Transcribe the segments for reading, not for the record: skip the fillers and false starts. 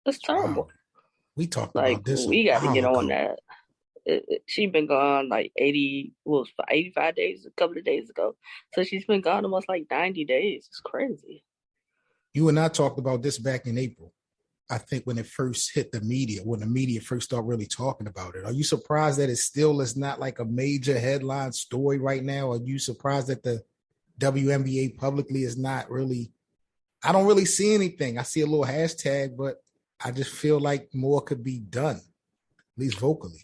It's Wow. terrible. We talked Like about this a we got to while get on ago. that. She been gone like 80, what was it, 85 days a couple of days ago. So she's been gone almost like 90 days. It's crazy. You and I talked about this back in April. I think when it first hit the media, when the media first started really talking about it. Are you surprised that it still is not like a major headline story right now? Are you surprised that the WNBA publicly is not really? I don't really see anything. I see a little hashtag, but I just feel like more could be done, at least vocally.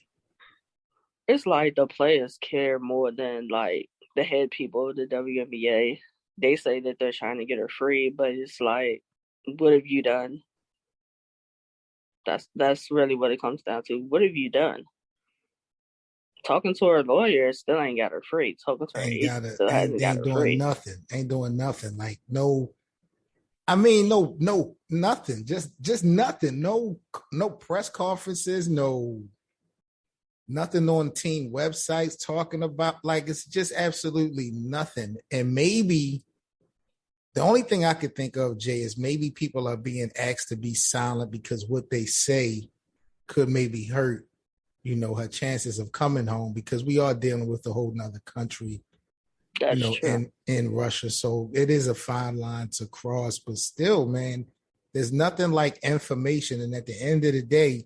It's like the players care more than like the head people of the WNBA. They say that they're trying to get her free, but it's like, what have you done? That's really what it comes down to. What have you done? Talking to her lawyer still ain't got her free. Talking to her Ain't agent got it. still Ain't hasn't got ain't her doing free. nothing. Ain't doing nothing. Like no. I mean, no, nothing. Just nothing. No press conferences. No, nothing on team websites talking about. Like it's just absolutely nothing. And maybe the only thing I could think of, Jay, is maybe people are being asked to be silent because what they say could maybe hurt, her chances of coming home because we are dealing with a whole nother country, That's true. in Russia. So it is a fine line to cross, but still, man, there's nothing like information. And at the end of the day,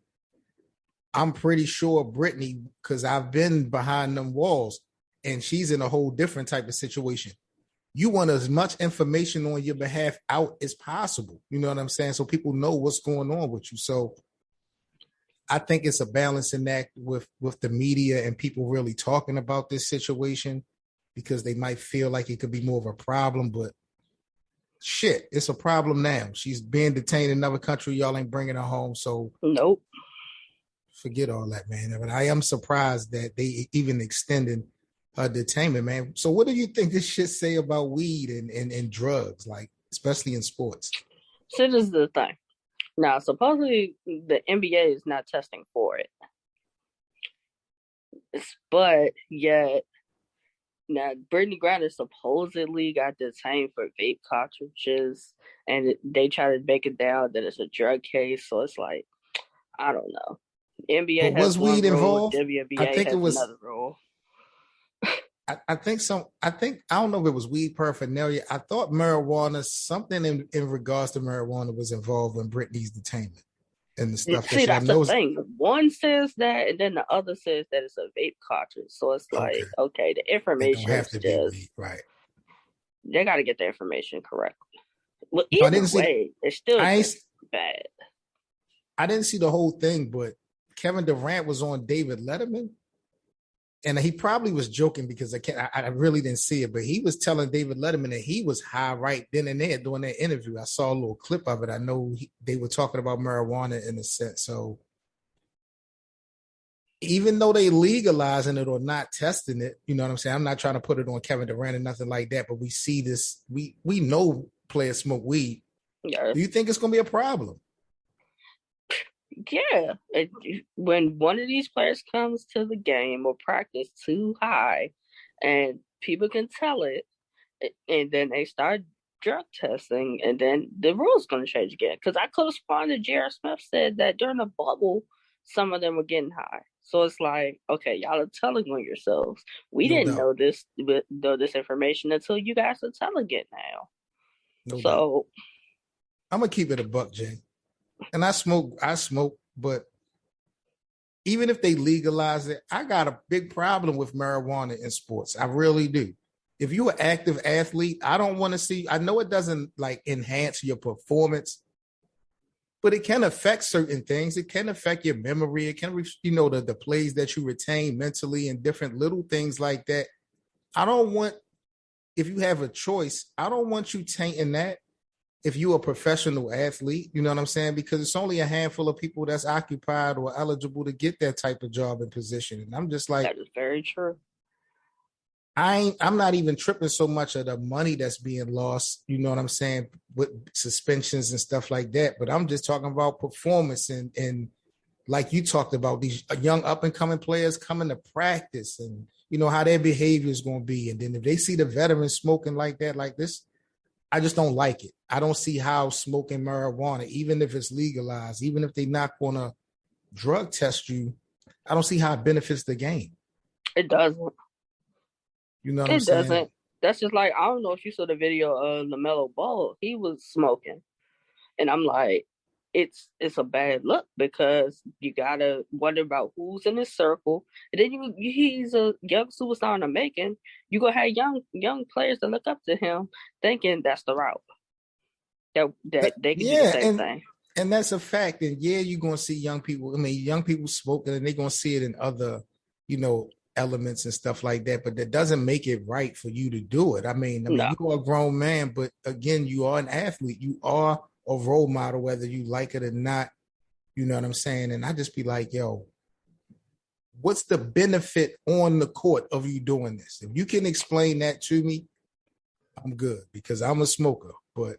I'm pretty sure Brittany, because I've been behind them walls and she's in a whole different type of situation. You want as much information on your behalf out as possible. You know what I'm saying? So people know what's going on with you. So I think it's a balancing act with the media and people really talking about this situation because they might feel like it could be more of a problem, but shit, it's a problem now. She's being detained in another country. Y'all ain't bringing her home. So Nope. forget all that, man. But I am surprised that they even extended her detainment, man. So what do you think this shit say about weed and drugs, like especially in sports? So this is the thing. Now, supposedly the NBA is not testing for it, but yet now Brittany Griner supposedly got detained for vape cartridges, and they try to make it down that it's a drug case. So it's like I don't know. NBA But has was one weed rule, involved? I WNBA think it has was another rule. I think some. I think I don't know if it was weed paraphernalia. I thought marijuana, something in regards to marijuana, was involved in Britney's detainment and the stuff that See, she. I that's the know. thing. One says that, and then the other says that it's a vape cartridge. So it's Okay, like, okay, the it don't information have is to be weed, just right? they got to get the information correct. Well, No, I either didn't see. way, it's still I ain't, just bad. I didn't see the whole thing, but Kevin Durant was on David Letterman, and he probably was joking because I really didn't see it, but he was telling David Letterman that he was high right then and there during that interview. I saw a little clip of it. I know they were talking about marijuana in a sense, so even though they legalizing it or not testing it, you know what I'm saying? I'm not trying to put it on Kevin Durant or nothing like that, but we see this. We know players smoke weed. Yeah, Do you think it's going to be a problem? yeah. When one of these players comes to the game or practice too high, and people can tell it, and then they start drug testing, and then the rules going to change again. Because I could have sworn that J.R. Smith said that during the bubble, some of them were getting high. So it's like, okay, y'all are telling on yourselves. We No didn't doubt. know this information until you guys are telling it now. No doubt. So I'm gonna keep it a buck, Jay. And I smoke, but even if they legalize it, I got a big problem with marijuana in sports. I really do. If you're an active athlete, I don't want to see. I know it doesn't like enhance your performance, but it can affect certain things. It can affect your memory. It can, the plays that you retain mentally and different little things like that. I don't want, if you have a choice, I don't want you tainting that if you're a professional athlete, you know what I'm saying? Because it's only a handful of people that's occupied or eligible to get that type of job and position. And I'm just like, that is very true. I'm not even tripping so much of the money that's being lost, you know what I'm saying, with suspensions and stuff like that. But I'm just talking about performance and like you talked about these young up and coming players coming to practice and how their behavior is going to be. And then if they see the veterans smoking like that, like this, I just don't like it. I don't see how smoking marijuana, even if it's legalized, even if they're not going to drug test you, I don't see how it benefits the game. It doesn't. You know what I'm It saying? doesn't. That's just like I don't know if you saw the video of LaMelo Ball. He was smoking, and I'm like, it's a bad look because you gotta wonder about who's in his circle, and then he's a young superstar in the making. You gonna have young players that look up to him, thinking that's the route that they can do the Yeah, same thing. and that's a fact. And yeah, you're gonna see young people. I mean, young people smoking, and they're gonna see it in other, elements and stuff like that. But that doesn't make it right for you to do it. I mean, No, you are a grown man, but again, you are an athlete. You are a role model, whether you like it or not. You know what I'm saying? And I just be like, yo, what's the benefit on the court of you doing this? If you can explain that to me, I'm good because I'm a smoker. But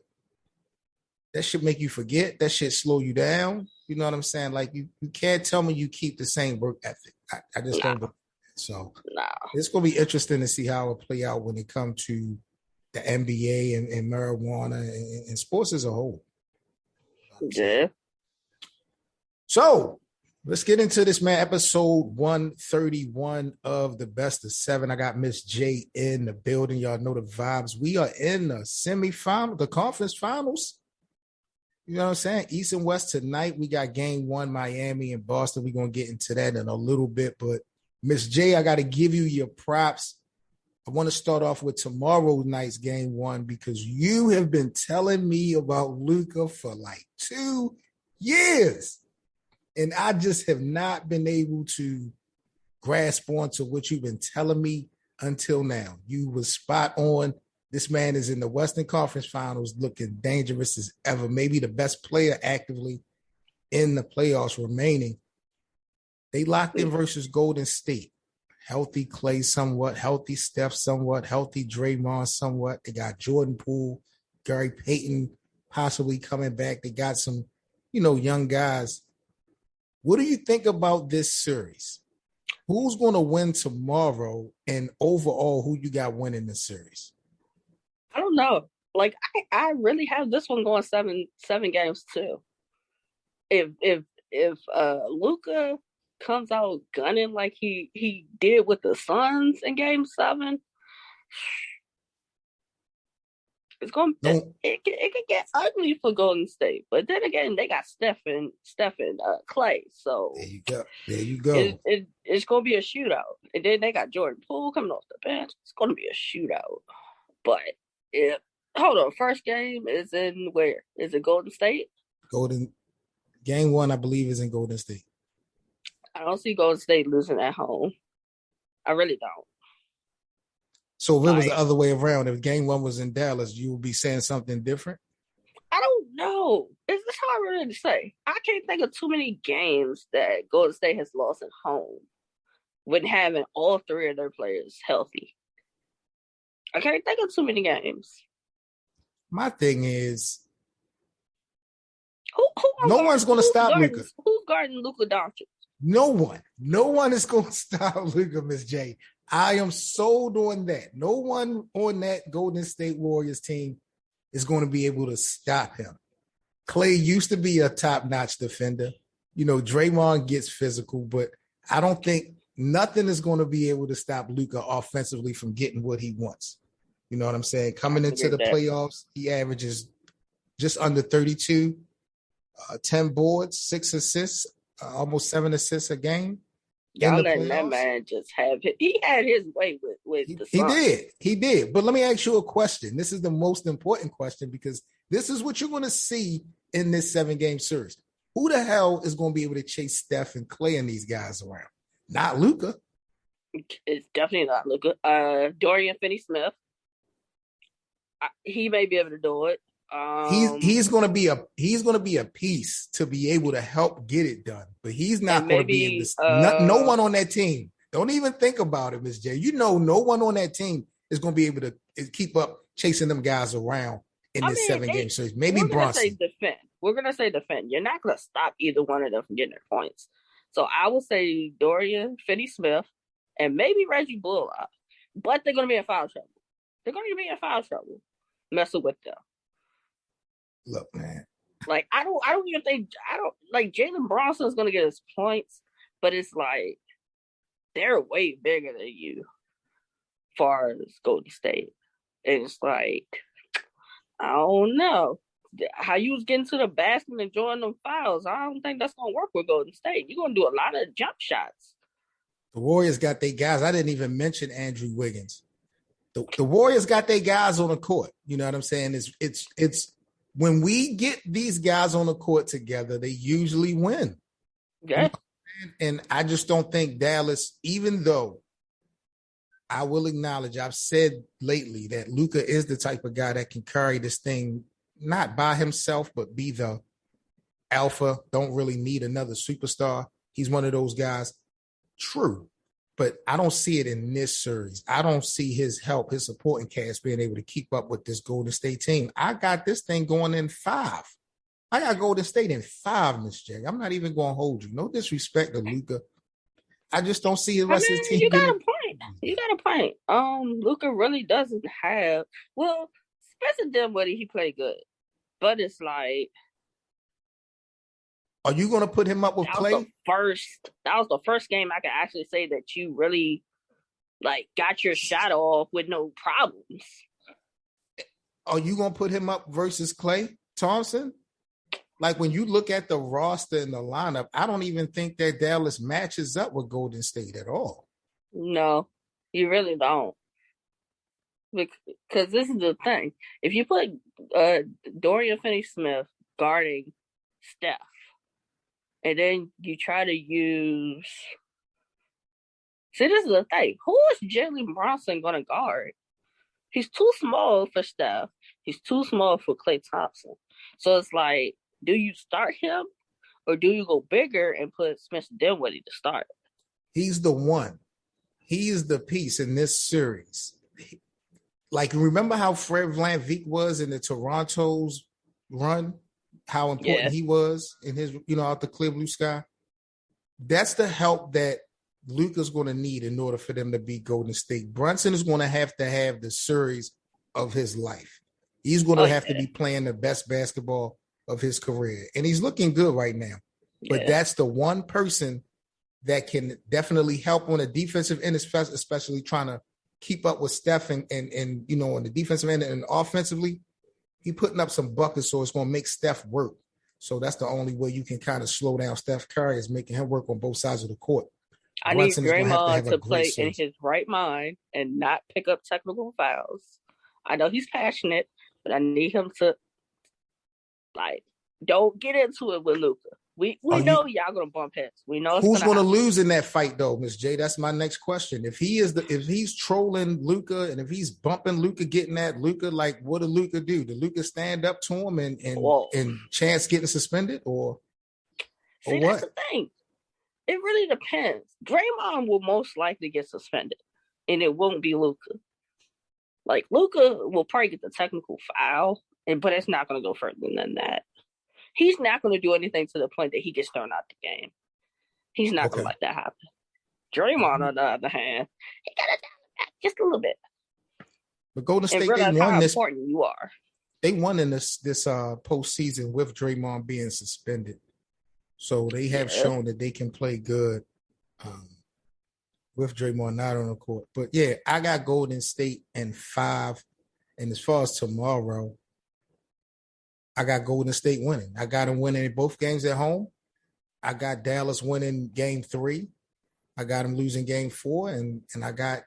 that should make you forget. That should slow you down. You know what I'm saying? Like you can't tell me you keep the same work ethic. I just no, don't. So no. it's going to be interesting to see how it play out when it comes to the NBA and marijuana and sports as a whole. You know what I'm saying? Yeah, So let's get into this, man. Episode 131 of the Best of Seven. I got Miss J in the building. Y'all know the vibes. We are in the semifinal, the conference finals. You know what I'm saying? East and West tonight. We got game one, Miami and Boston. We're going to get into that in a little bit. But Miss J, I got to give you your props. I want to start off with tomorrow night's game one because you have been telling me about Luka for like 2 years. And I just have not been able to grasp onto what you've been telling me until now. You was spot on. This man is in the Western Conference Finals looking dangerous as ever, maybe the best player actively in the playoffs remaining. They locked in versus Golden State. Healthy Clay somewhat, healthy Steph somewhat, healthy Draymond somewhat. They got Jordan Poole, Gary Payton possibly coming back. They got some, young guys. What do you think about this series? Who's going to win tomorrow, and overall, who you got winning the series? I don't know. Like I really have this one going seven games too. If Luka comes out gunning like he did with the Suns in Game 7, it's going No, it could get ugly for Golden State. But then again, they got Steph and Clay, there so you go. There you it, go. it it's going to be a shootout. And then they got Jordan Poole coming off the bench. It's going to be a shootout. But if hold on, first game is in where? Is it Golden State? Golden game one, I believe, is in Golden State. I don't see Golden State losing at home. I really don't. So if it was the Like, other way around, if game one was in Dallas, you would be saying something different. I don't know. It's hard really to say. I can't think of too many games that Golden State has lost at home when having all three of their players healthy. I can't think of too many games. My thing is, Who no one's going to stop Luka. who's guarding Luka Doncic? No one is going to stop Luka, Miss J. I am sold on that. No one on that Golden State Warriors team is going to be able to stop him. Clay used to be a top-notch defender. Draymond gets physical, but I don't think nothing is going to be able to stop Luka offensively from getting what he wants. You know what I'm saying? Coming into the playoffs, he averages just under 32, 10 boards, 6 assists, almost 7 assists a game in Y'all the letting that playoffs. man just have it. He had his way with the He Suns. did. He did. But let me ask you a question. This is the most important question because this is what you're going to see in this 7-game series. Who the hell is going to be able to chase Steph and Clay and these guys around? Not Luka. It's definitely not Luka. Dorian Finney-Smith. He may be able to do it. He's going to be a piece to be able to help get it done, but he's not And going to be able maybe to. No one on that team. Don't even think about it, Miss J. No one on that team is going to be able to keep up chasing them guys around in this 7-game series. Maybe we're gonna say Bronson. defend. We're gonna say defend. You're not gonna stop either one of them from getting their points. So I will say Dorian Finney-Smith and maybe Reggie Bullock, but they're gonna be in foul trouble. They're gonna be in foul trouble. messing with them. Look, man. Like I don't even think I don't like Jalen Bronson's gonna get his points, but it's like they're way bigger than you, far as Golden State. And it's like I don't know how you was getting to the basket and enjoying them fouls. I don't think that's gonna work with Golden State. You're gonna do a lot of jump shots. The Warriors got their guys. I didn't even mention Andrew Wiggins. The Warriors got their guys on the court. You know what I'm saying? It's when we get these guys on the court together, they usually win. You Yeah. know, and I just don't think Dallas, even though I will acknowledge, I've said lately that Luka is the type of guy that can carry this thing, not by himself, but be the alpha. Don't really need another superstar. He's one of those guys. True. But I don't see it in this series. I don't see his help, his supporting cast being able to keep up with this Golden State team. I got this thing going in 5. I got Golden State in 5, Miss J. I'm not even going to hold you. No disrespect to Luka. I just don't see the I rest of the mean, team you got getting. a point. You got a point. Luka really doesn't have Spencer Dinwiddie, he played good. But it's like Are you going to put him up with Clay? that was the first game I could actually say that you really like got your shot off with no problems. Are you going to put him up versus Clay Thompson? Like when you look at the roster and the lineup, I don't even think that Dallas matches up with Golden State at all. No, you really don't. Because this is the thing. If you put Dorian Finney-Smith guarding Steph, and then you try to use. See, this is the thing. Who is Jalen Brunson going to guard? He's too small for Steph. He's too small for Klay Thompson. So it's like, do you start him or do you go bigger and put Spencer Dinwiddie to start? He's the one. He is the piece in this series. Like, remember how Fred VanVleet was in the Toronto's run? How important he was in his, out the clear blue sky? That's the help that Luka's going to need in order for them to beat Golden State. Brunson is going to have the series of his life. He's going to have to be playing the best basketball of his career. And he's looking good right now. But that's the one person that can definitely help on the defensive end, especially trying to keep up with Steph and on the defensive end and offensively. He putting up some buckets, so it's going to make Steph work. So that's the only way you can kind of slow down Steph Curry is making him work on both sides of the court. I need Draymond to play in his right mind and not pick up technical fouls. I know he's passionate, but I need him to don't get into it with Luka. We know y'all gonna bump heads. We know who's gonna lose in that fight though, Miss J. That's my next question. If he's trolling Luka and if he's bumping Luka, getting at Luka, like what did Luka do? Did Luka stand up to him and chance getting suspended or what? That's the thing. It really depends. Draymond will most likely get suspended, and it won't be Luka. Like Luka will probably get the technical foul, but it's not going to go further than that. He's not going to do anything to the point that he gets thrown out the game. He's not going to let that happen. Draymond, on the other hand, he got to down just a little bit. But Golden State, they won how this. Important you are. They won in this postseason with Draymond being suspended. So they have shown that they can play good with Draymond not on the court. But yeah, I got Golden State in 5. And as far as tomorrow, I got Golden State winning. I got them winning both games at home. I got Dallas winning game 3. I got them losing game 4. And I got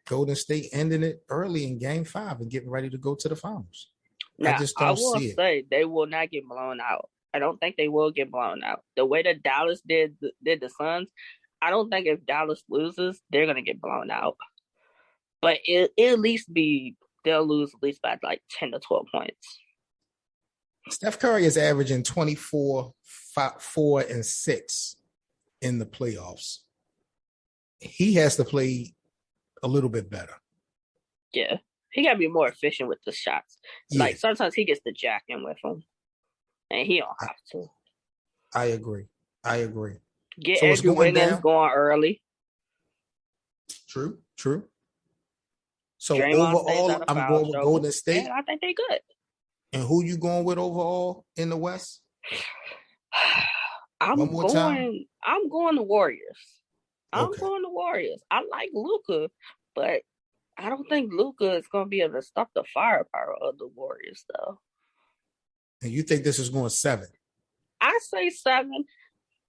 Golden State ending it early in game 5 and getting ready to go to the finals. Now, I just don't see it. I will say they will not get blown out. I don't think they will get blown out. The way that Dallas did the Suns, I don't think if Dallas loses, they're going to get blown out. But it'll at least they'll lose at least by like 10 to 12 points. Steph Curry is averaging 24, 4, and 6 in the playoffs. He has to play a little bit better. Yeah. He got to be more efficient with the shots. Yeah. Like sometimes he gets the jack in with them. And he don't have to. I agree. Get Andrew Wiggins going early. True. So Draymond stays overall, out of I'm foul going with trouble, Golden and State. I think they good. And who you going with overall in the West? One more time. I'm going to Warriors. I'm Okay. going to Warriors. I like Luka, but I don't think Luka is going to be able to stop the firepower of the Warriors, though. And you think this is going 7? I say 7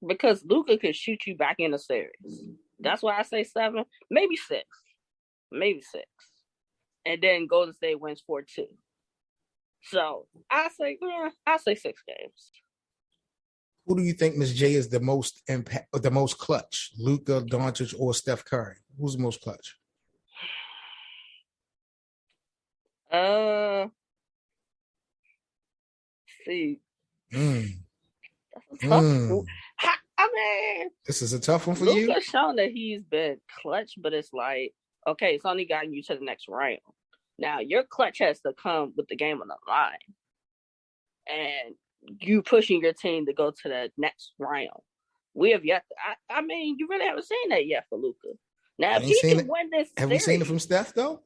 because Luka could shoot you back in the series. That's why I say 7, maybe 6, maybe 6, and then Golden State wins 4-2. So I say 6 games. Who do you think, Miss J, is the most impact, the most clutch? Luka, Doncic, or Steph Curry? Who's the most clutch? Uh, see, Mm, that's a tough. mm. I mean, This is a tough one for you. Luka's shown that he's been clutch, but it's like, okay, it's only gotten you to the next round. Now your clutch has to come with the game on the line, and you pushing your team to go to the next round. We have yet. I mean, you really haven't seen that yet for Luka. Now, You if ain't he seen can it. win this Have we seen it from series Steph though?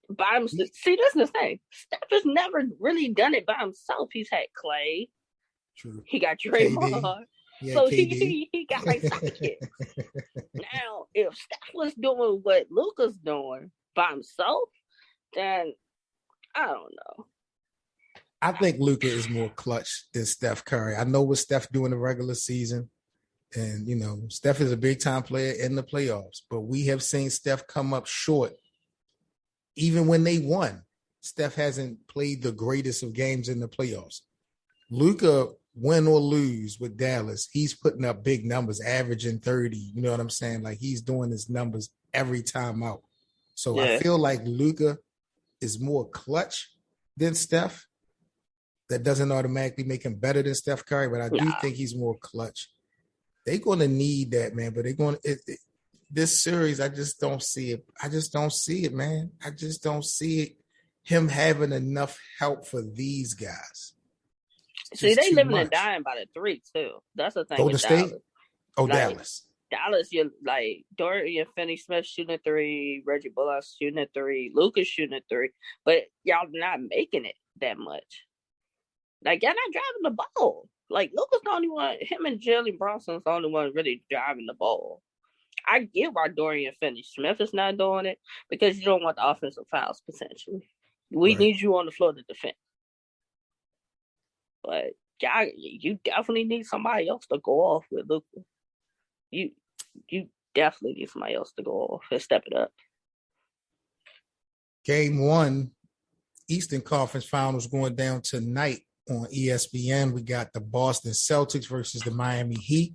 by himself, see, this is the thing. Steph has never really done it by himself. He's had Clay. True. He got KD. Draymond. Yeah, So KD. he got like sidekicks. Now, if Steph was doing what Luka's doing by himself, then I don't know. I think Luka is more clutch than Steph Curry. I know what Steph do in the regular season. And, Steph is a big time player in the playoffs, but we have seen Steph come up short. Even when they won, Steph hasn't played the greatest of games in the playoffs. Luka, win or lose with Dallas, he's putting up big numbers, averaging 30. You know what I'm saying? Like he's doing his numbers every time out. So I Yeah. feel like Luka is more clutch than Steph. That doesn't automatically make him better than Steph Curry, but I do Nah. think he's more clutch. They're going to need that, man. But they're going to this series. I just don't see it. I just don't see it, man. I just don't see it. Him having enough help for these guys. It's See, just they too living and much. dying by the 3 too. That's the thing Golden with State. Dallas. Oh, Like Dallas. Dallas, you're like Dorian Finney-Smith shooting a 3, Reggie Bullock shooting a 3, Lucas shooting a 3, but y'all not making it that much. Like y'all not driving the ball. Like Lucas the only one. Him and Jalen Brunson's the only one really driving the ball. I get why Dorian Finney-Smith is not doing it because you don't want the offensive fouls potentially. We Right. need you on the floor to defend. But you definitely need somebody else to go off with Luka. You definitely need somebody else to go off and step it up. Game 1, Eastern Conference Finals going down tonight on ESPN. We got the Boston Celtics versus the Miami Heat.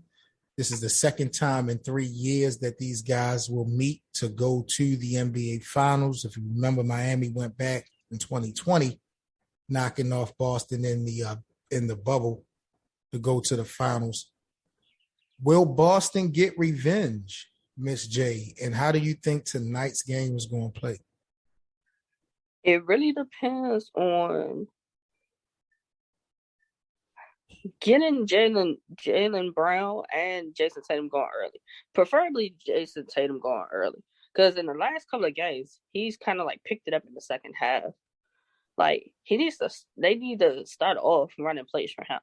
This is the second time in 3 years that these guys will meet to go to the NBA Finals. If you remember, Miami went back in 2020, knocking off Boston in the bubble to go to the finals. Will Boston get revenge, Miss J? And how do you think tonight's game is going to play? It really depends on getting Jaylen Brown and Jason Tatum going early. Preferably Jason Tatum going early. Because in the last couple of games, he's kind of like picked it up in the second half. Like they need to start off running plays for him.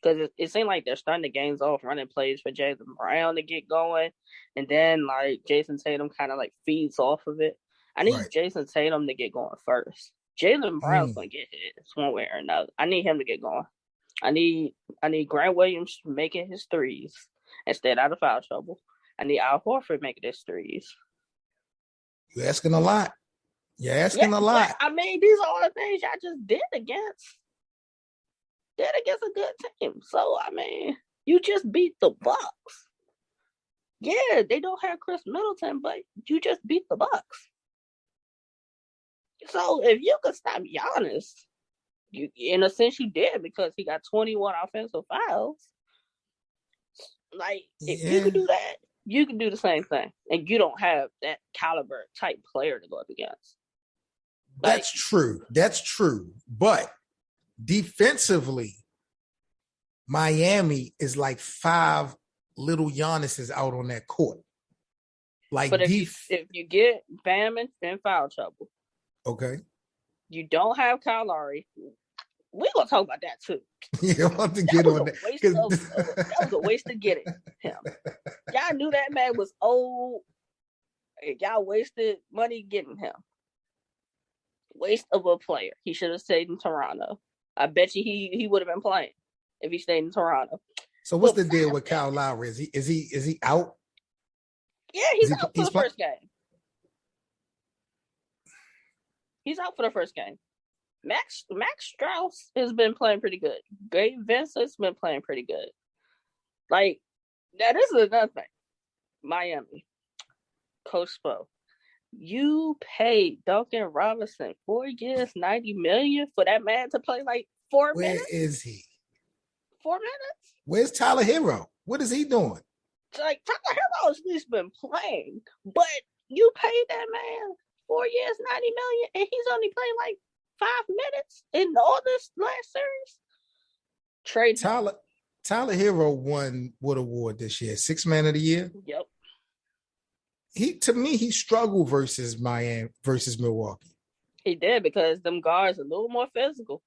Because it seemed like they're starting the games off running plays for Jaylen Brown to get going. And then like Jason Tatum kind of like feeds off of it. I need Right. Jason Tatum to get going first. Jaylen Brown's going to get his one way or another. I need him to get going. I need Grant Williams making his threes and staying out of foul trouble. I need Al Horford making his threes. You're asking a lot. You're asking a But, lot. I mean, these are all the things y'all just did against a good team. So, I mean, you just beat the Bucks. Yeah, they don't have Chris Middleton, but you just beat the Bucks. So, if you could stop Giannis, you, in a sense, you did because he got 21 offensive fouls. Like, if you could do that, you can do the same thing. And you don't have that caliber type player to go up against. Like, That's true. That's true. But defensively, Miami is like 5 little Giannis's out on that court. Like But if deep. you get Bam in foul trouble, Okay. you don't have Kyle Lowry. We're gonna talk about that too. Yeah, I want to That get was on a that waste because of that was a waste of getting him. Y'all knew that man was old. Y'all wasted money getting him. Waste of a player. He should have stayed in Toronto. I bet you he would have been playing if he stayed in Toronto. so what's But the deal with Kyle minutes, Lowry? Is he out? yeah, Is he's he out for he's the playing? first game. He's out for the first game. Max Strauss has been playing pretty good. Gabe Vincent's been playing pretty good. Like, now this is another thing. Miami, Coach Spo. You paid Duncan Robinson 4 years, $90 million for that man to play like 4 Where minutes? is he? 4 minutes? Where's Tyler Hero? What is he doing? Like, Tyler Herro's at least been playing, but you paid that man 4 years, $90 million, and he's only played like 5 minutes in all this last series. Trade him. Tyler Hero won what award this year? Sixth Man of the Year. Yep. To me, he struggled versus Milwaukee. He did because them guards are a little more physical.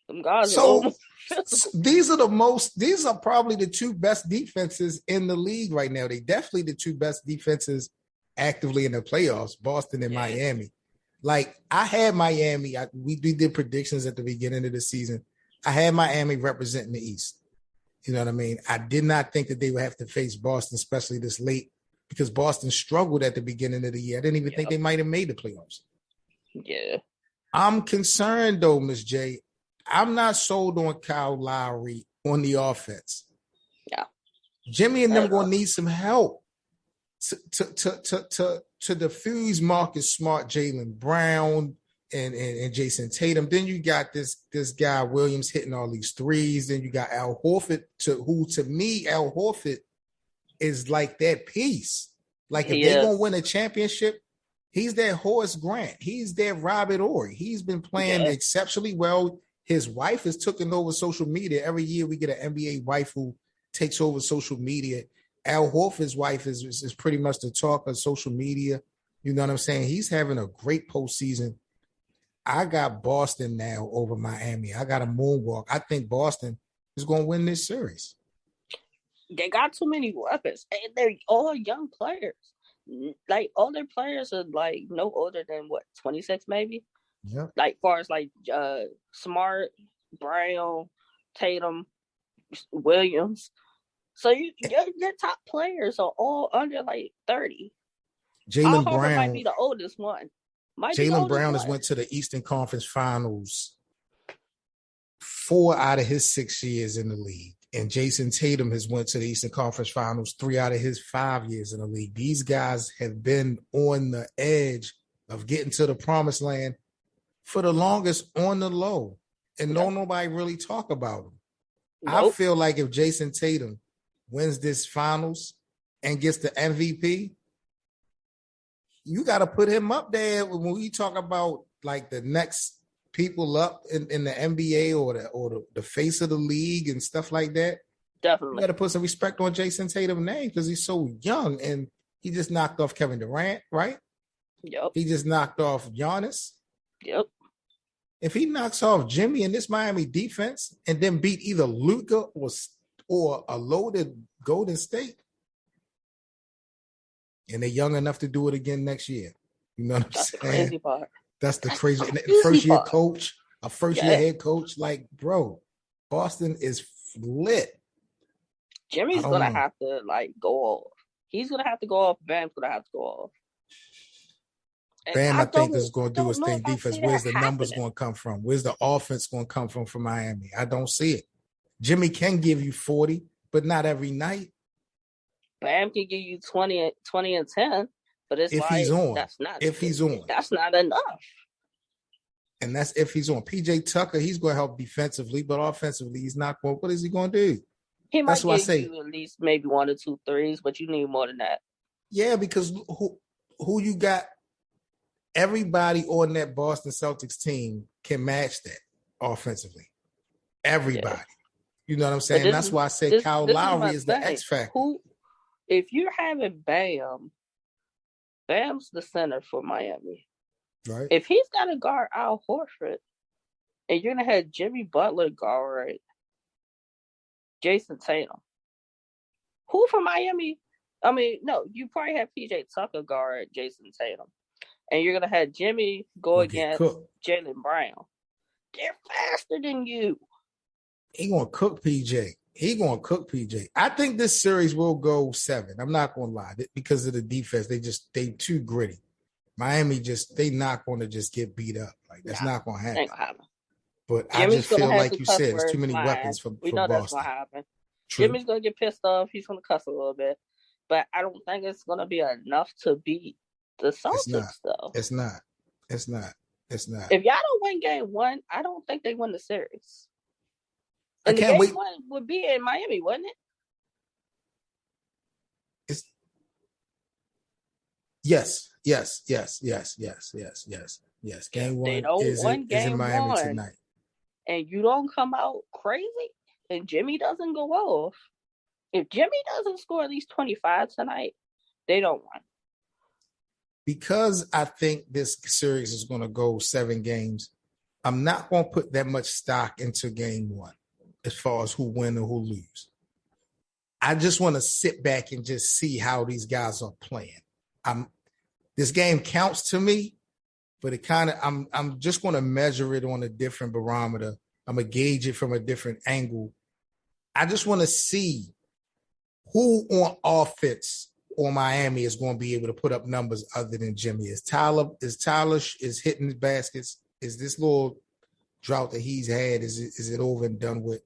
Them guards are a little So more physical. these are probably the two best defenses in the league right now. They definitely the two best defenses actively in the playoffs, Boston and Miami. Like I had Miami, we did predictions at the beginning of the season. I had Miami representing the East. You know what I mean? I did not think that they would have to face Boston, especially this late, because Boston struggled at the beginning of the year. I didn't even think they might have made the playoffs. Yeah. I'm concerned though, Miss J. I'm not sold on Kyle Lowry on the offense. Yeah. Jimmy and them gonna need some help to diffuse Marcus Smart, Jaylen Brown, and Jason Tatum. Then you got this guy Williams hitting all these threes. Then you got Al Horford, who to me Al Horford is like that piece. Like if they're gonna win a championship, he's that Horace Grant. He's that Robert Horry. He's been playing exceptionally well. His wife has taken over social media. Every year we get an NBA wife who takes over social media. Al Horford's wife is pretty much the talk of social media. You know what I'm saying? He's having a great postseason. I got Boston now over Miami. I got a moonwalk. I think Boston is going to win this series. They got too many weapons, and they're all young players. Like all their players are like no older than 26 maybe. Yeah. Like far as like Smart, Brown, Tatum, Williams. So your top players are all under like 30. Jaylen Brown might be the oldest one. Jaylen Brown has went to the Eastern Conference Finals 4 out of his 6 years in the league. And Jason Tatum has went to the Eastern Conference Finals 3 out of his 5 years in the league. These guys have been on the edge of getting to the promised land for the longest on the low. And nobody really talk about them. Nope. I feel like if Jason Tatum wins this finals and gets the MVP, you got to put him up there when we talk about like the next people up in the NBA or the face of the league and stuff like that. Definitely. You got to put some respect on Jason Tatum's name because he's so young and he just knocked off Kevin Durant, right? Yep. He just knocked off Giannis. Yep. If he knocks off Jimmy in this Miami defense and then beat either Luka or a loaded Golden State, and they're young enough to do it again next year. You know what I'm saying? The crazy part. That's the crazy. First year coach, a first year head coach, like bro, Boston is lit. Jimmy's gonna have to like go off. He's gonna have to go off. Bam's gonna have to go off. Bam, I think is going to do his thing defense. Where's the numbers going to come from? Where's the offense going to come from for Miami? I don't see it. Jimmy can give you 40, but not every night. Bam can give you 20 and 10, but it's if he's on. He's on. That's not enough. And that's if he's on. PJ Tucker, he's going to help defensively, but offensively, he's not going. What is he going to do? He might give you at least maybe 1 or 2 threes, but you need more than that. Yeah, because who you got? Everybody on that Boston Celtics team can match that offensively. Everybody. Yeah. You know what I'm saying? That's why I say Kyle Lowry is the X factor. If you're having Bam Bam's the center for Miami. Right. If he's got to guard Al Horford, and you're gonna have Jimmy Butler guard Jason Tatum, who for Miami? I mean, no, you probably have PJ Tucker guard Jason Tatum, and you're gonna have Jimmy go Gonna get against cooked. Jaylen Brown. They're faster than you. He gonna cook PJ. He gonna cook PJ. I think this series will go 7. I'm not gonna lie, because of the defense. They too gritty. Miami they not gonna just get beat up. Like that's Nah, not gonna happen. ain't gonna happen. But I Jimmy's just gonna feel have like the you cuss said, it's too words many flying. weapons We for know that's gonna Boston. happen. True. Jimmy's gonna get pissed off. He's gonna cuss a little bit, but I don't think it's gonna be enough to beat the It's not. Celtics, though. It's not. It's not. It's not. If y'all don't win game 1, I don't think they win the series. I And the can't game wait. 1 would be in Miami, wouldn't it? It's yes. Game If they 1 don't is win in game Miami 1 tonight. and you don't come out crazy and Jimmy doesn't go off, if Jimmy doesn't score at least 25 tonight, they don't win. Because I think this series is going to go 7 games, I'm not going to put that much stock into game 1 as far as who win or who lose. I just want to sit back and just see how these guys are playing. This game counts to me, but I'm just going to measure it on a different barometer. I'm going to gauge it from a different angle. I just want to see who on offense or Miami is going to be able to put up numbers other than Jimmy. Is Tyler is hitting baskets? Is this little drought that he's had, is it over and done with?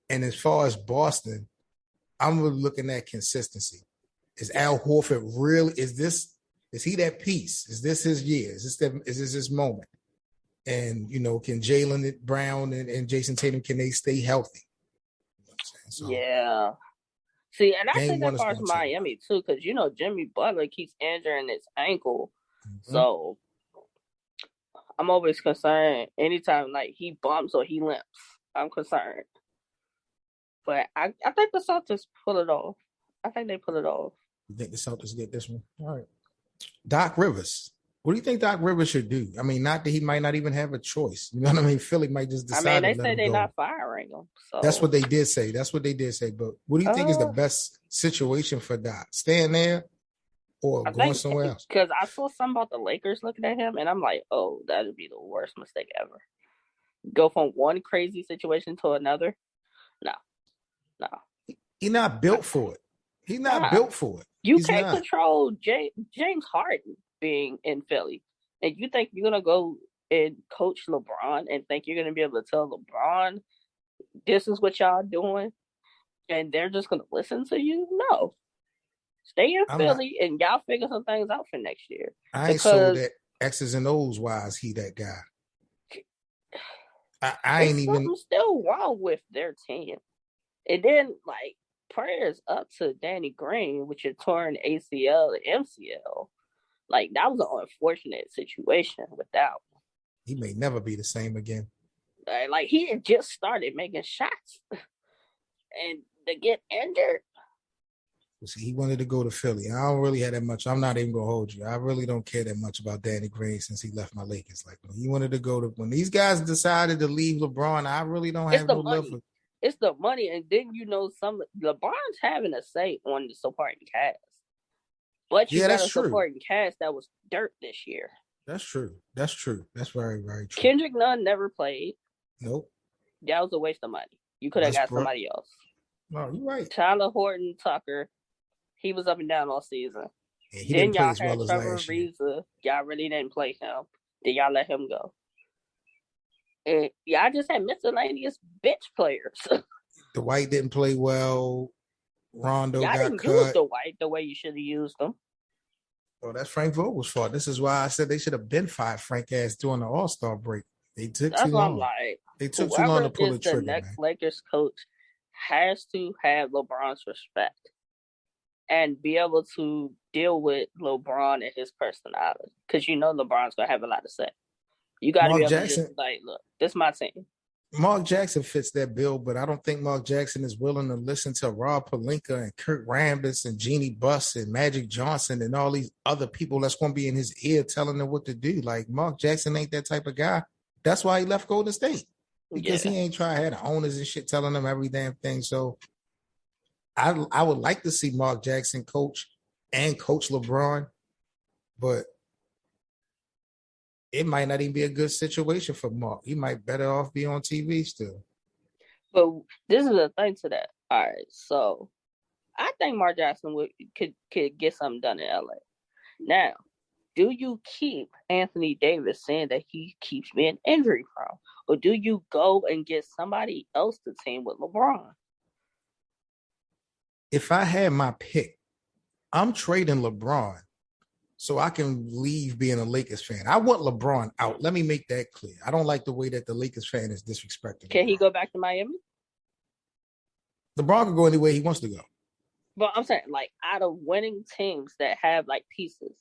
And as far as Boston, I'm really looking at consistency. Is Al Horford is he that piece? Is this his year? Is this his moment? And can Jaylen Brown and Jason Tatum, can they stay healthy? So, yeah. See, and I think that far as Miami too, because Jimmy Butler keeps injuring his ankle. Mm-hmm. So I'm always concerned anytime like he bumps or he limps. I'm concerned. But I think the Celtics pull it off. I think they pull it off. You think the Celtics get this one? All right. Doc Rivers. What do you think Doc Rivers should do? I mean, not that he might not even have a choice. You know what I mean? Philly might just decide. They say they're not firing him. So that's what they did say. But what do you think is the best situation for Doc? Staying there or going somewhere else? Because I saw something about the Lakers looking at him, and I'm like, oh, that would be the worst mistake ever. Go from one crazy situation to another. No. He's not built for it. He's not built for it. You can't control James Harden being in Philly. And you think you're going to go and coach LeBron and think you're going to be able to tell LeBron, this is what y'all doing, and they're just going to listen to you? No. Stay in Philly and y'all figure some things out for next year. I ain't so that X's and O's wise he that guy. I ain't even still wrong with their team. And then, like, prayers up to Danny Green with your torn ACL and MCL. Like, that was an unfortunate situation with that one. He may never be the same again. Like, he had just started making shots. And to get injured. See, he wanted to go to Philly. I don't really have that much. I'm not even going to hold you. I really don't care that much about Danny Green since he left my Lakers. Like, when he wanted to go to, when these guys decided to leave LeBron, I really don't have no love for. It's the money, and then LeBron's having a say on the supporting cast. But you got a supporting cast that was dirt this year. That's true. That's very, very true. Kendrick Nunn never played. Nope. That was a waste of money. You could have got somebody else. No, you're right. Tyler Horton Tucker, he was up and down all season. Yeah, he didn't play as well as Trevor last year. Ariza. Y'all really didn't play him. Then y'all let him go. And y'all just had miscellaneous bitch players. Dwight didn't play well. Rondo got didn't cut. use Dwight the way you should have used him. Oh, that's Frank Vogel's fault. This is why I said they should have been fired Frank ass during the All-Star break. They took too long. I'm like, they took too long to pull the trigger. The next Lakers coach has to have LeBron's respect and be able to deal with LeBron and his personality. Because LeBron's going to have a lot to say. You got to be able to just like, look, this is my team. Mark Jackson fits that bill, but I don't think Mark Jackson is willing to listen to Rob Pelinka and Kurt Rambis and Jeannie Buss and Magic Johnson and all these other people that's going to be in his ear telling him what to do. Like, Mark Jackson ain't that type of guy. That's why he left Golden State, because he ain't trying to have the owners and shit telling him every damn thing. So I would like to see Mark Jackson coach and coach LeBron, but it might not even be a good situation for Mark. He might better off be on TV still. But this is the thing to that. All right, so I think Mark Jackson could get something done in LA. Now, do you keep Anthony Davis saying that he keeps being injury prone, or do you go and get somebody else to team with LeBron? If I had my pick, I'm trading LeBron so I can leave being a Lakers fan. I want LeBron out. Let me make that clear. I don't like the way that the Lakers fan is disrespecting. Can he go back to Miami? LeBron can go anywhere he wants to go. But I'm saying, like, out of winning teams that have like pieces,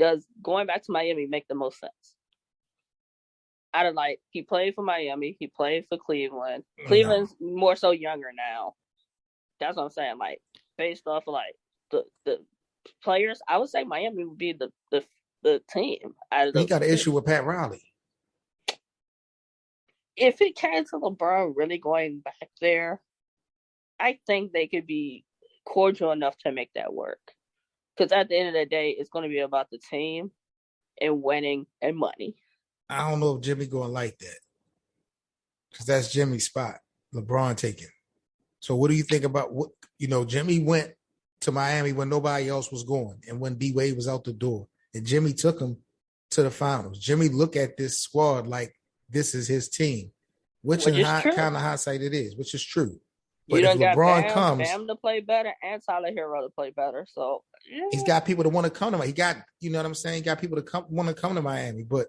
does going back to Miami make the most sense? Out of, like, he played for Miami, he played for Cleveland. Cleveland's more so younger now. That's what I'm saying. Like, based off of like the players, I would say Miami would be the team. He got an issue with Pat Riley. If it came to LeBron really going back there, I think they could be cordial enough to make that work. Because at the end of the day, it's going to be about the team and winning and money. I don't know if Jimmy going to like that, because that's Jimmy's spot. LeBron taking. So what do you think about what, Jimmy went to Miami when nobody else was going and when D-Wade was out the door, and Jimmy took him to the finals. Jimmy look at this squad like this is his team, which in kind of hindsight it is, which is true. But you don't got Bam to play better and Tyler Hero to play better. So he's got people that want to come to him. He got, you know what I'm saying? He got people to want to come to Miami, but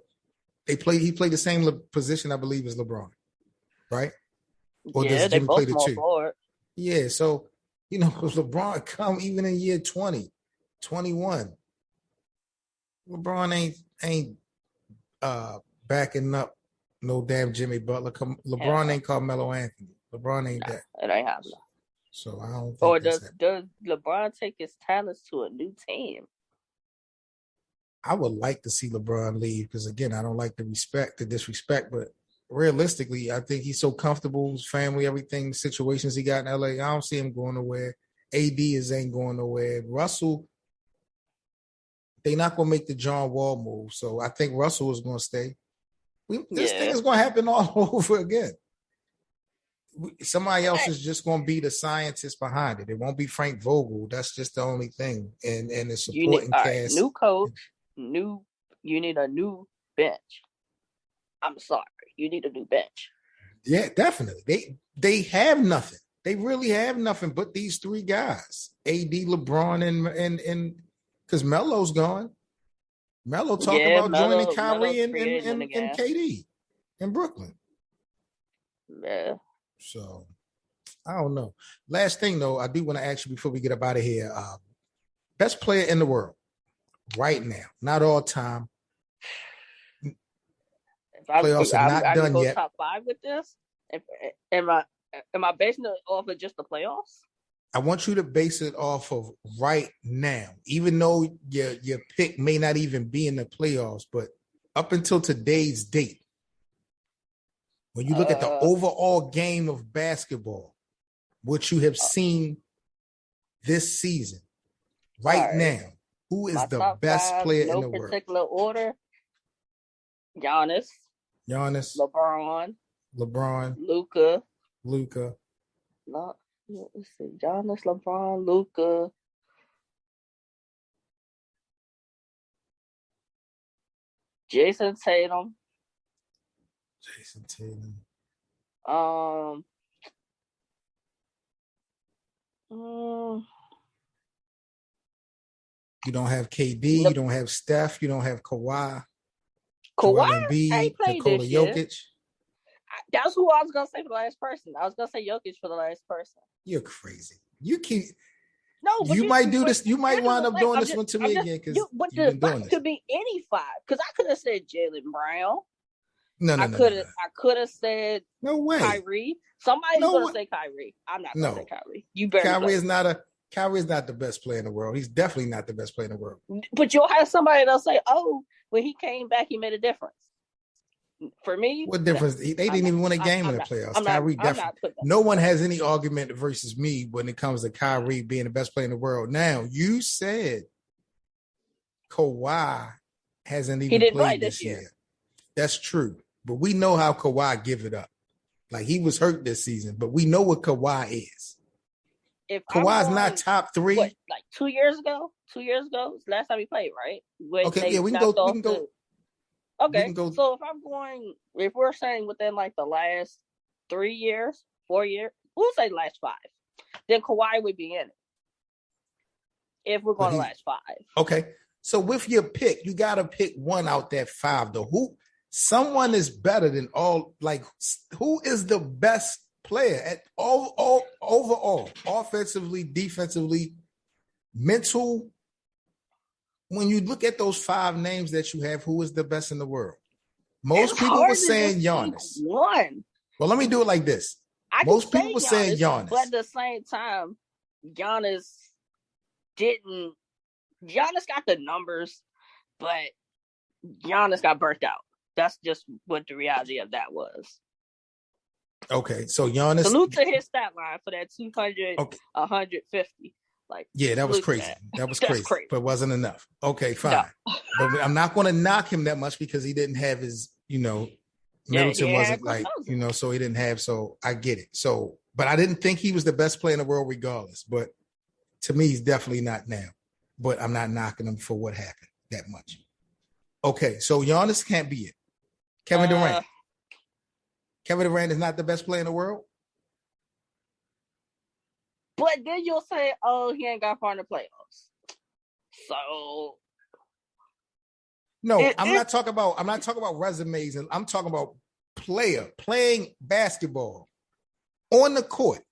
he played the same position, I believe, as LeBron, right? Or does Jimmy play the two? Forward. Yeah, so, because LeBron come even in year 20, 21. LeBron ain't backing up no damn Jimmy Butler. LeBron ain't Carmelo Anthony. LeBron ain't that. It ain't happening. So I don't think. Or does LeBron take his talents to a new team? I would like to see LeBron leave, because again, I don't like the disrespect, but realistically, I think he's so comfortable, his family, everything, situations he got in LA. I don't see him going nowhere. AD ain't going nowhere. Russell, they're not going to make the John Wall move, so I think Russell is going to stay. This thing is going to happen all over again. Somebody else is just going to be the scientist behind it. It won't be Frank Vogel. That's just the only thing. And the supporting cast. New coach, you need a new bench. I'm sorry. You need a new bench. Yeah, definitely. They have nothing. They really have nothing but these three guys. AD, LeBron, and because Melo's gone. Melo talked about joining Kyrie and KD in Brooklyn. Yeah. So, I don't know. Last thing, though, I do want to ask you before we get up out of here. Best player in the world right now, not all time. Playoffs have not done yet. Top 5 with this? Am I basing it off of just the playoffs? I want you to base it off of right now, even though your pick may not even be in the playoffs, but up until today's date. When you look at the overall game of basketball, what you have seen this season, right now, who is the best player in the world? No particular order. Giannis. LeBron. Luka. No, let's see. Giannis, LeBron, Luka. Jason Tatum. You don't have KD, you don't have Steph, you don't have Kawhi. Kawhi ain't played Nikola this year. Jokic. That's who I was gonna say for the last person. I was gonna say Jokic for the last person. You're crazy. You keep. No, but you might do this. You might wind up doing this one to me again, because but the could be any 5. Because I could have said Jaylen Brown. No, no, I no, no, could no. have I could have said No way. Kyrie. Somebody's No gonna way. say Kyrie. I'm not gonna say No. Kyrie. You barely Kyrie played. is not a Kyrie is not the best player in the world. He's definitely not the best player in the world. But you'll have somebody that'll say, "Oh, when he came back, he made a difference." For me, What no, difference? They didn't I'm not. even win a game in I'm the not. playoffs. I'm not. Kyrie I'm definitely. not putting that No one together. has any argument versus me when it comes to Kyrie being the best player in the world. Now, you said Kawhi hasn't He even didn't play played this this year. year. That's true. But we know how Kawhi give it up. Like, he was hurt this season, but we know what Kawhi is. If I'm Kawhi's not going, top what, three. like 2 years ago? 2 years ago was the last time he played, right? When Okay, yeah, they we can knocked go. We off can go. the. We Okay, can go. so if I'm going, if we're saying within like the last 3 years, 4 years, we'll say last 5, then Kawhi would be in it. If we're But going to last 5. okay. So with your pick, you got to pick one out that 5. Though someone is better than all. Like, who is the best player at all overall, offensively, defensively, mental? When you look at those 5 names that you have, who is the best in the world? Most It's people were hard to saying just pick Giannis. one. Well, let me do it like this. I can Most people say were saying Giannis, but Giannis. at the same time, Giannis didn't. Giannis got the numbers, but Giannis got burnt out. That's just what the reality of that was. Okay, so Giannis. Salute to his stat line for that 200, Okay. 150. Like, Yeah, that was crazy. That was That's crazy, but wasn't enough. Okay, fine. No. But I'm not going to knock him that much because he didn't have his, Middleton wasn't like, so he didn't have. So I get it. So, but I didn't think he was the best player in the world regardless. But to me, he's definitely not now. But I'm not knocking him for what happened that much. Okay, so Giannis can't be it. Kevin Durant. Kevin Durant is not the best player in the world. But then you'll say, "Oh, he ain't got far in the playoffs." So no, I'm not talking about resumes, and I'm talking about playing basketball on the court.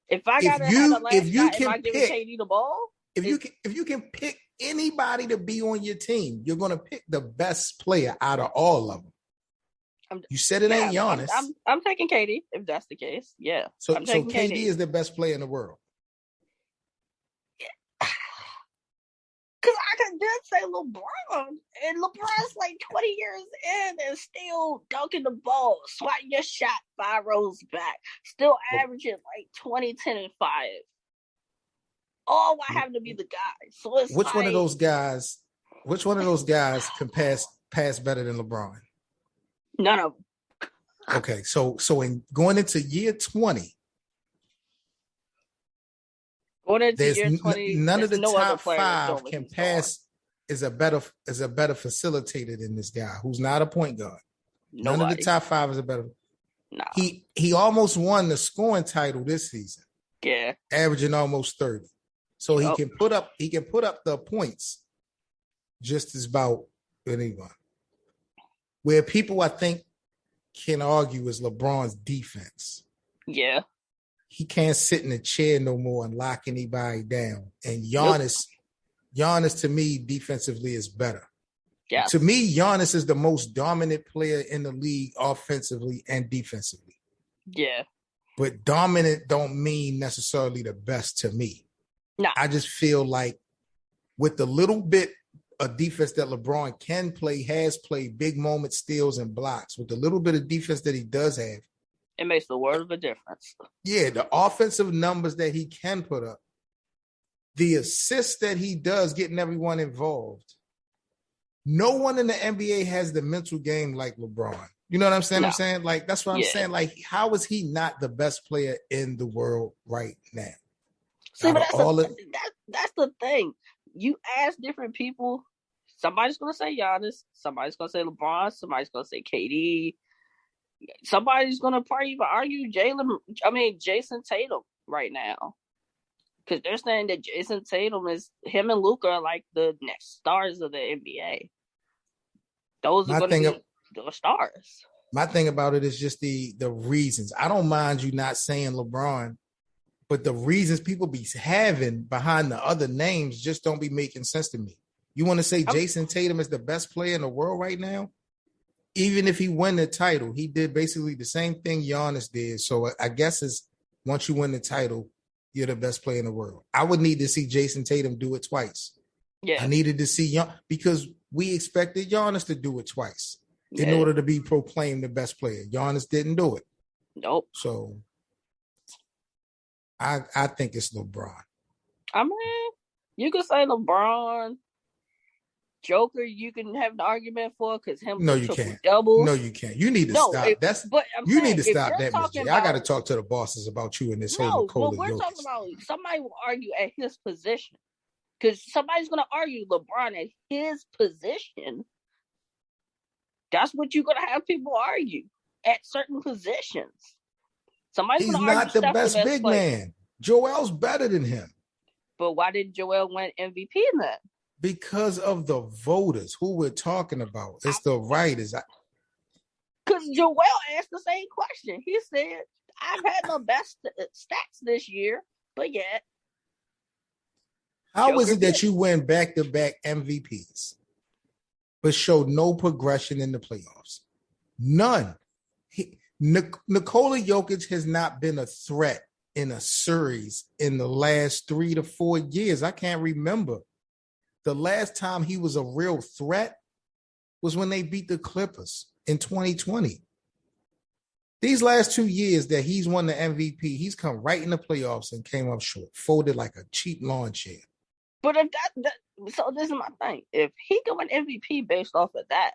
If I gotta have the last guy, am I giving KD the ball? If you can pick anybody to be on your team, you're gonna pick the best player out of all of them. You said it ain't Giannis. I'm taking KD if that's the case. Yeah. So KD is the best player in the world. Because I could just say LeBron, and LeBron's like 20 years in and still dunking the ball, swatting your shot 5 rows back, still averaging like 20, 10, and 5. All I have to be the guy. So it's which one of those guys can pass better than LeBron? None of them. Okay, so in going into year 20. None of the top 5 can pass. Is a better facilitator than this guy who's not a point guard. Nobody. None of the top 5 is a better. Nah. He almost won the scoring title this season. Yeah, averaging almost 30. So he can put up the points just as about anyone. Where people I think can argue is LeBron's defense. Yeah. He can't sit in a chair no more and lock anybody down. And Giannis to me defensively is better. Yeah. To me, Giannis is the most dominant player in the league offensively and defensively. Yeah. But dominant don't mean necessarily the best to me. No. I just feel like with the little bit of defense that LeBron can play, has played, big moment steals and blocks, with the little bit of defense that he does have, it makes the world of a difference. Yeah, the offensive numbers that he can put up, the assists that he does, getting everyone involved. No one in the NBA has the mental game like LeBron. You know what I'm saying? No. I'm saying, like, that's what I'm saying. Like, how is he not the best player in the world right now? See, but that's the thing. You ask different people, somebody's going to say Giannis, somebody's going to say LeBron, somebody's going to say KD. Somebody's going to probably even argue Jason Tatum right now. Because they're saying that Jason Tatum him and Luka are like the next stars of the NBA. Those are going to be the stars. My thing about it is just the reasons. I don't mind you not saying LeBron, but the reasons people be having behind the other names just don't be making sense to me. You want to say Jason Tatum is the best player in the world right now? even if he won the title, he did basically the same thing Giannis did. So I guess it's once you win the title, you're the best player in the world. I would need to see Jason Tatum do it twice. Yeah. I needed to see because we expected Giannis to do it twice in Yeah. order to be proclaimed the best player. Giannis didn't do it. Nope. So I think it's LeBron. I mean, you could say LeBron. Joker, you can have an argument for because him No, with you triple can't. doubles. No, you can't. You need to No, stop. but I'm You saying need to if stop you're that, Miss talking J. I got to about talk to the bosses about you and this whole no, but Nikola we're Jokic. talking about somebody will argue at his position because somebody's gonna argue LeBron at his position. That's what you're gonna have people argue at certain positions. Somebody's He's gonna argue not the Steph the best best big player, man. Joel's better than him but why did Joel win MVP in that? because of the voters who we're talking about. It's the writers. Because Joel asked the same question. He said, "I've had the best stats this year, but yet." How is Joker it that did. you win back-to-back MVPs but show no progression in the playoffs? None. Nikola Jokic has not been a threat in a series in the last 3 to 4 years. I can't remember. The last time he was a real threat was when they beat the Clippers in 2020. These last 2 years that he's won the MVP, he's come right in the playoffs and came up short, folded like a cheap lawn chair. But if that so this is my thing. If he could win MVP based off of that,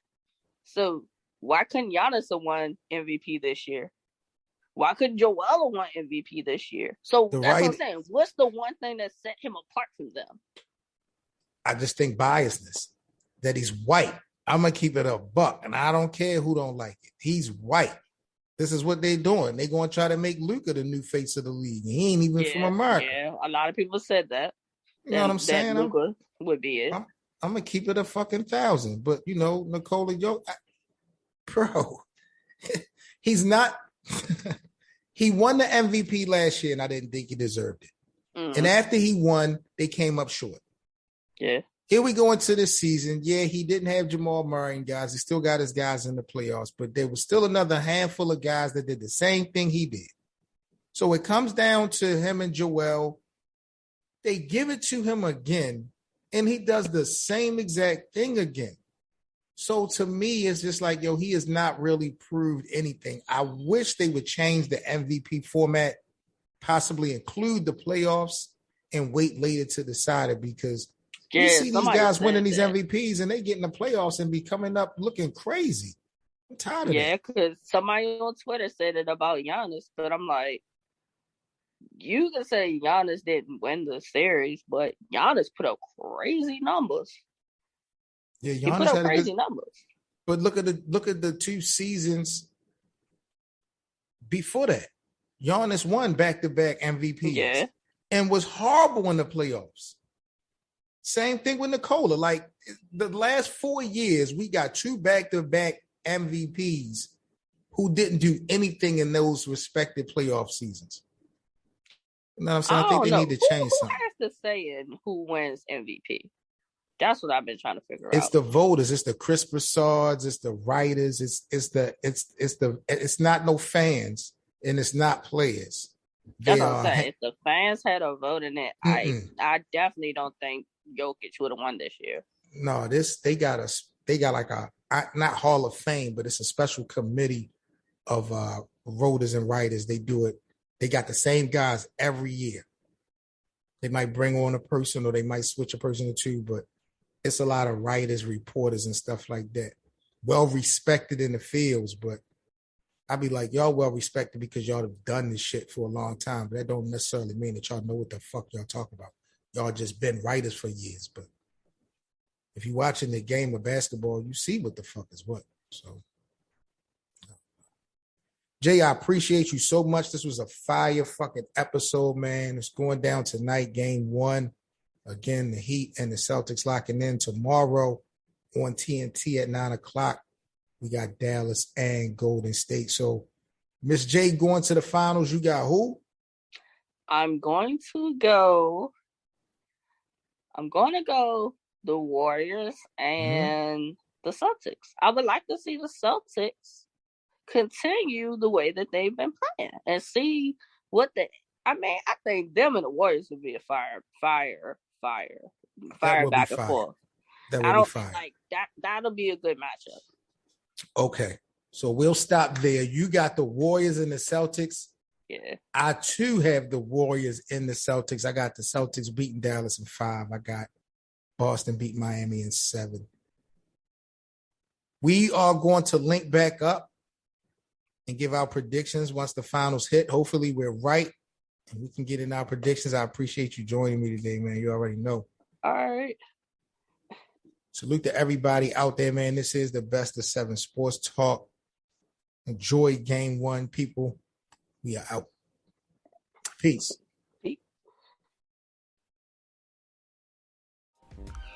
so why couldn't Giannis have won MVP this year? Why couldn't Joel have won MVP this year? So The that's what I'm right, saying. What's the one thing that set him apart from them? I just think biasness, that he's white. I'm going to keep it a buck, and I don't care who don't like it. He's white. This is what they're doing. They're going to try to make Luka the new face of the league. He ain't even from America. Yeah, a lot of people said that. You know what I'm saying? Luka would be it. I'm going to keep it a fucking 1,000. But, Nikola Jokic, bro, he's not. He won the MVP last year, and I didn't think he deserved it. Mm-hmm. And after he won, they came up short. Yeah. Here we go into this season. Yeah, he didn't have Jamal Murray and guys. He still got his guys in the playoffs, but there was still another handful of guys that did the same thing he did. So it comes down to him and Joel. They give it to him again, and he does the same exact thing again. So to me, it's just like, he has not really proved anything. I wish they would change the MVP format, possibly include the playoffs, and wait later to decide it because you see these guys winning these MVPs and they get in the playoffs and be coming up looking crazy. I'm tired of that. Yeah, because somebody on Twitter said it about Giannis, but I'm like, you can say Giannis didn't win the series, but Giannis put up crazy numbers. Yeah, Giannis put up crazy numbers. But look at the 2 seasons before that. Giannis won back-to-back MVPs and was horrible in the playoffs. Same thing with Nikola. Like the last 4 years, we got 2 back-to-back MVPs who didn't do anything in those respective playoff seasons. You know what I'm saying? I think they need to change something. Who has to say in who wins MVP? That's what I've been trying to figure out. It's the voters. It's the Chris Broussards. It's the writers. It's not no fans and it's not players. That's what I'm saying. If the fans had a vote in it, I definitely don't think Jokic would have won this year. No, they got like a not Hall of Fame, but it's a special committee of voters and writers. They do it. They got the same guys every year. They might bring on a person or they might switch a person or two, but it's a lot of writers, reporters, and stuff like that. Well respected in the fields, but I'd be like, y'all well respected because y'all have done this shit for a long time, but that don't necessarily mean that y'all know what the fuck y'all talking about. Y'all just been writers for years, but if you're watching the game of basketball, you see what the fuck is what. So, Jay, I appreciate you so much. This was a fire fucking episode, man. It's going down tonight, game 1. Again, the Heat and the Celtics locking in tomorrow on TNT at 9 o'clock. We got Dallas and Golden State. So, Miss J, going to the finals, you got who? I'm going to go the Warriors and the Celtics. I would like to see the Celtics continue the way that they've been playing and see what they. I mean, I think them and the Warriors would be a fire That will be back and fire. forth. That I will be don't fire. like that. That'll be a good matchup. Okay. So we'll stop there. You got the Warriors and the Celtics. Yeah. I too have the Warriors in the Celtics. I got the Celtics beating Dallas in 5. I got Boston beat Miami in 7. We are going to link back up and give our predictions once the finals hit. Hopefully we're right and we can get in our predictions. I appreciate you joining me today, man. You already know. All right. Salute to everybody out there, man. This is the Best of 7 Sports Talk. Enjoy game 1, people. We are out. Peace.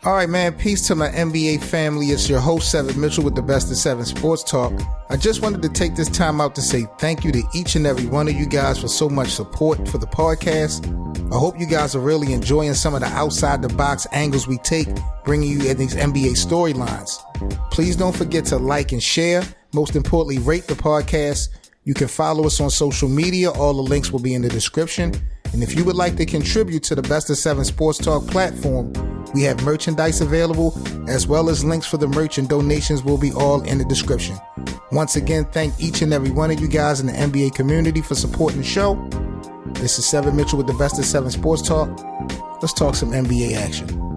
All right, man. Peace to my NBA family. It's your host, Seven Mitchell, with the Best of 7 Sports Talk. I just wanted to take this time out to say thank you to each and every one of you guys for so much support for the podcast. I hope you guys are really enjoying some of the outside-the-box angles we take, bringing you in these NBA storylines. Please don't forget to like and share. Most importantly, rate the podcast. You can follow us on social media. All the links will be in the description. And if you would like to contribute to the Best of 7 Sports Talk platform, we have merchandise available, as well as links for the merch, and donations will be all in the description. Once again, thank each and every one of you guys in the NBA community for supporting the show. This is Seven Mitchell with the Best of 7 Sports Talk. Let's talk some NBA action.